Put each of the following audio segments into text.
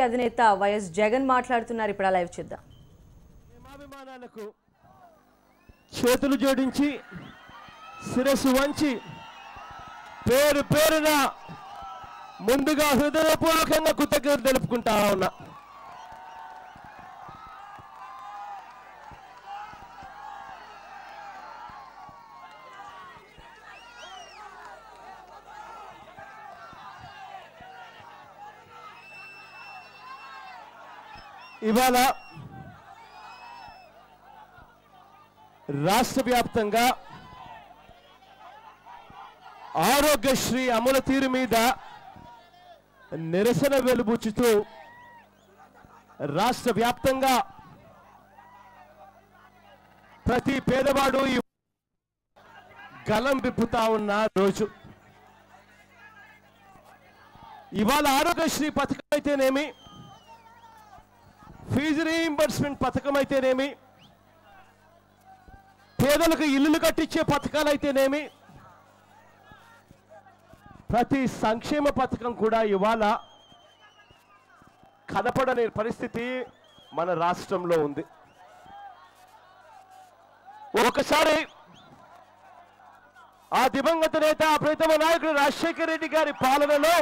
అధినేత వైఎస్ జగన్ మాట్లాడుతున్నారు. ఇప్పుడు లైవ్ చూద్దాం. ప్రేమాభిమానాలకు చేతులు జోడించి శిరస్సు వంచి పేరు పేరున ముందుగా హృదయపూర్వకంగా కృతజ్ఞతలు తెలుపుకుంటా ఉన్నా. ఇవాళ రాష్ట్ర వ్యాప్తంగా ఆరోగ్యశ్రీ అమలు తీరు మీద నిరసన వెలుబుచ్చుతూ రాష్ట్ర వ్యాప్తంగా ప్రతి పేదవాడు గలం విప్పుతా ఉన్న రోజు. ఇవాళ ఆరోగ్యశ్రీ పథకం అయితేనేమి, ఫీజు రీయింబర్స్మెంట్ పథకం అయితేనేమి, పేదలకు ఇల్లులు కట్టించే పథకాలు అయితేనేమి, ప్రతి సంక్షేమ పథకం కూడా ఇవాళ కనపడని పరిస్థితి మన రాష్ట్రంలో ఉంది. ఒకసారి ఆ దివంగత నేత ప్రీతమ నాయకుడు రాజశేఖర రెడ్డి గారి పాలనలో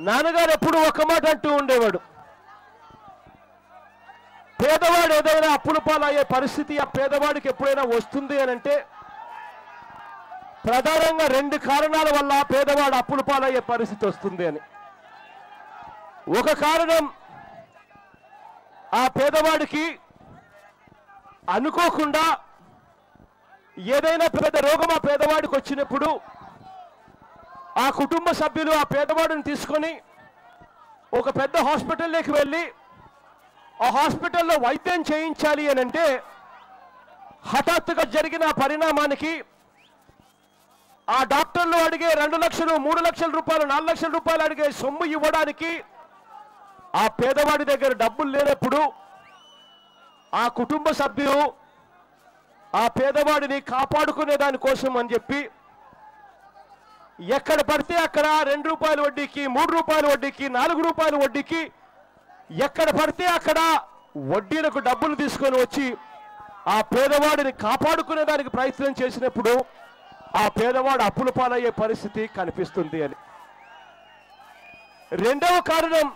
నాన్నగారు ఎప్పుడు ఒక మాట అంటూ ఉండేవాడు, పేదవాడు ఏదైనా అప్పుల పాలయ్యే పరిస్థితి ఆ పేదవాడికి ఎప్పుడైనా వస్తుంది అని అంటే ప్రధానంగా 2 కారణాల వల్ల పేదవాడు అప్పుల పాలయ్యే పరిస్థితి వస్తుంది అని. ఒక కారణం, ఆ పేదవాడికి అనుకోకుండా ఏదైనా పెద్ద రోగం ఆ పేదవాడికి వచ్చినప్పుడు ఆ కుటుంబ సభ్యులు ఆ పేదవాడిని తీసుకొని ఒక పెద్ద హాస్పిటల్లోకి వెళ్ళి ఆ హాస్పిటల్లో వైద్యం చేయించాలి అని అంటే హఠాత్తుగా జరిగిన పరిణామానికి ఆ డాక్టర్లు అడిగే 2 లక్షలు 3 లక్షల రూపాయలు 4 లక్షల రూపాయలు అడిగే సొమ్ము ఇవ్వడానికి ఆ పేదవాడి దగ్గర డబ్బులు లేనప్పుడు ఆ కుటుంబ సభ్యులు ఆ పేదవాడిని కాపాడుకునే దానికోసం అని చెప్పి ఎక్కడ పడితే అక్కడ 2 రూపాయల వడ్డీకి 3 రూపాయల వడ్డీకి 4 రూపాయల వడ్డీకి ఎక్కడ పడితే అక్కడ వడ్డీలకు డబ్బులు తీసుకొని వచ్చి ఆ పేదవాడిని కాపాడుకునే దానికి ప్రయత్నం చేసినప్పుడు ఆ పేదవాడు అప్పుల పాలయ్యే పరిస్థితి కనిపిస్తుంది అని. రెండవ కారణం,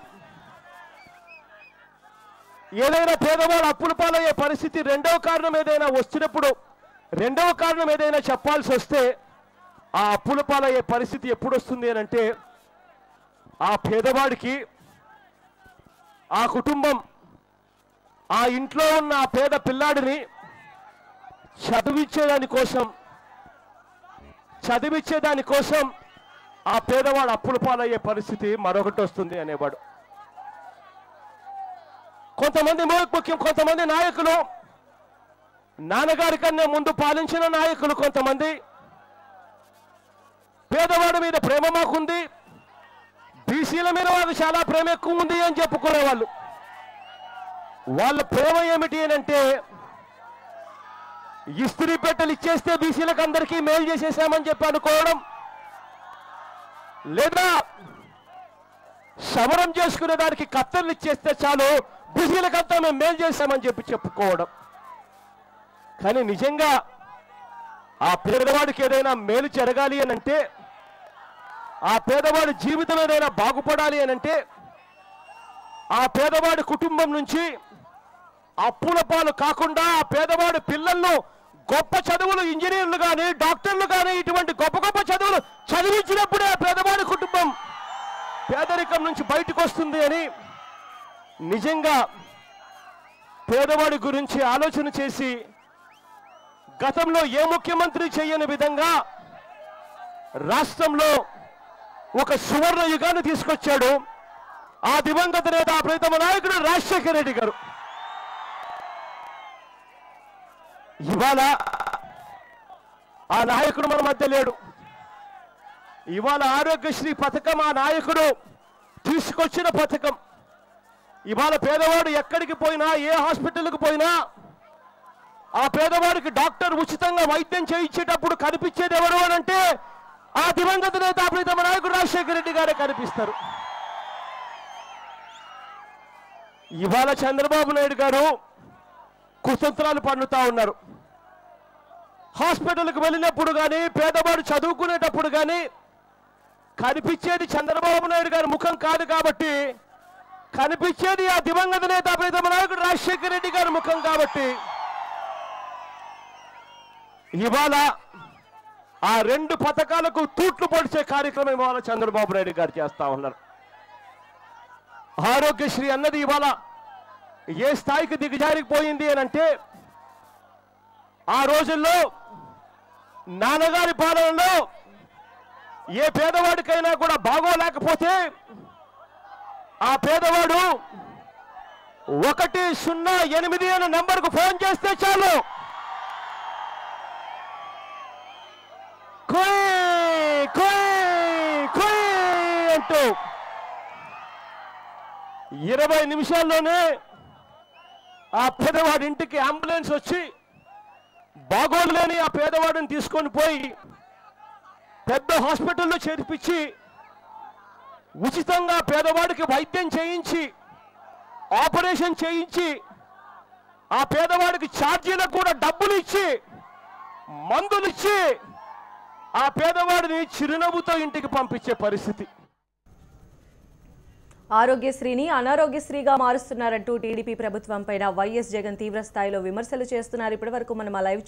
ఏదైనా పేదవాడు అప్పుల పాలయ్యే పరిస్థితి రెండవ కారణం ఏదైనా వస్తున్నప్పుడు రెండవ కారణం ఏదైనా చెప్పాల్సి వస్తే ఆ అప్పుల పాలయ్యే పరిస్థితి ఎప్పుడు వస్తుంది అని అంటే ఆ పేదవాడికి ఆ కుటుంబం ఆ ఇంట్లో ఉన్న ఆ పేద పిల్లాడిని చదివించేదాని కోసం ఆ పేదవాడు అప్పుల పాలయ్యే పరిస్థితి మరొకటి వస్తుంది అనేవాడు. కొంతమంది నాయకులు, నాన్నగారి కన్నా ముందు పాలించిన నాయకులు కొంతమంది పేదవాడి మీద ప్రేమ మాకుంది, బీసీల మీద వాళ్ళకి చాలా ప్రేమ ఎక్కువ ఉంది అని చెప్పుకునేవాళ్ళు. వాళ్ళ ప్రేమ ఏమిటి అని అంటే ఇస్త్రీ పెట్టెలు ఇచ్చేస్తే బీసీలకు అందరికీ మేలు చేసేసామని చెప్పి అనుకోవడం, లేదా సమరం చేసుకునే దానికి కత్తెరలు ఇచ్చేస్తే చాలు బీసీలకంతా మేము మేలు చేశామని చెప్పి చెప్పుకోవడం. కానీ నిజంగా ఆ పేదవాడికి ఏదైనా మేలు జరగాలి అని అంటే, ఆ పేదవాడి జీవితం ఏదైనా బాగుపడాలి అని అంటే ఆ పేదవాడి కుటుంబం నుంచి అప్పుల పాలు కాకుండా ఆ పేదవాడి పిల్లలను గొప్ప చదువులు, ఇంజనీర్లు కానీ డాక్టర్లు కానీ ఇటువంటి గొప్ప గొప్ప చదువులు చదివించినప్పుడే ఆ పేదవాడి కుటుంబం పేదరికం నుంచి బయటకు వస్తుంది అని నిజంగా పేదవాడి గురించి ఆలోచన చేసి గతంలో ఏ ముఖ్యమంత్రి చేయని విధంగా రాష్ట్రంలో ఒక సువర్ణ యుగాన్ని తీసుకొచ్చాడు ఆ దివంగత నేత ప్రీతమ నాయకుడు రాజశేఖర రెడ్డి గారు. ఇవాళ ఆ నాయకుడు మన మధ్య లేడు. ఇవాళ ఆరోగ్యశ్రీ పథకం ఆ నాయకుడు తీసుకొచ్చిన పథకం. ఇవాళ పేదవాడు ఎక్కడికి పోయినా, ఏ హాస్పిటల్కి పోయినా ఆ పేదవాడికి డాక్టర్ ఉచితంగా వైద్యం చేయించేటప్పుడు కనిపించేది ఎవరు అని అంటే ఆ దివంగత నేత ప్రీతమ నాయకుడు రాజశేఖర రెడ్డి గారే కనిపిస్తారు. ఇవాళ చంద్రబాబు నాయుడు గారు కుతంత్రాలు పన్నుతా ఉన్నారు. హాస్పిటల్కి వెళ్ళినప్పుడు కానీ, పేదవాడు చదువుకునేటప్పుడు కానీ కనిపించేది చంద్రబాబు నాయుడు గారి ముఖం కాదు కాబట్టి, కనిపించేది ఆ దివంగత నేత ప్రీతమ నాయకుడు రాజశేఖర రెడ్డి గారి ముఖం కాబట్టి, ఇవాళ ఆ రెండు పథకాలకు తూట్లు పొడిచే కార్యక్రమం ఇవాళ చంద్రబాబు నాయుడు గారు చేస్తా ఉన్నారు. ఆరోగ్యశ్రీ అన్నది ఇవాళ ఏ స్థాయికి దిగజారిపోయింది అని అంటే, ఆ రోజుల్లో నాన్నగారి పాలనలో ఏ పేదవాడికైనా కూడా బాగోలేకపోతే ఆ పేదవాడు 108 అనే నంబర్కు ఫోన్ చేస్తే చాలు, అంటూ 20 నిమిషాల్లోనే ఆ పేదవాడి ఇంటికి అంబులెన్స్ వచ్చి బాగోలేని ఆ పేదవాడిని తీసుకొని పోయి పెద్ద హాస్పిటల్లో చేర్పించి ఉచితంగా పేదవాడికి వైద్యం చేయించి, ఆపరేషన్ చేయించి, ఆ పేదవాడికి ఛార్జీలకు కూడా డబ్బులు ఇచ్చి, మందులు ఇచ్చి ఆ పేదవాడిని చిరునవ్వుతో ఇంటికి పంపించే పరిస్థితి. ఆరోగ్యశ్రీని అనారోగ్యశ్రీగా మారుస్తున్నారంటూ టీడీపీ ప్రభుత్వం పైన వైఎస్ జగన్ తీవ్ర స్థాయిలో విమర్శలు చేస్తున్నారు. ఇప్పటివరకు మనం ఆ లైవ్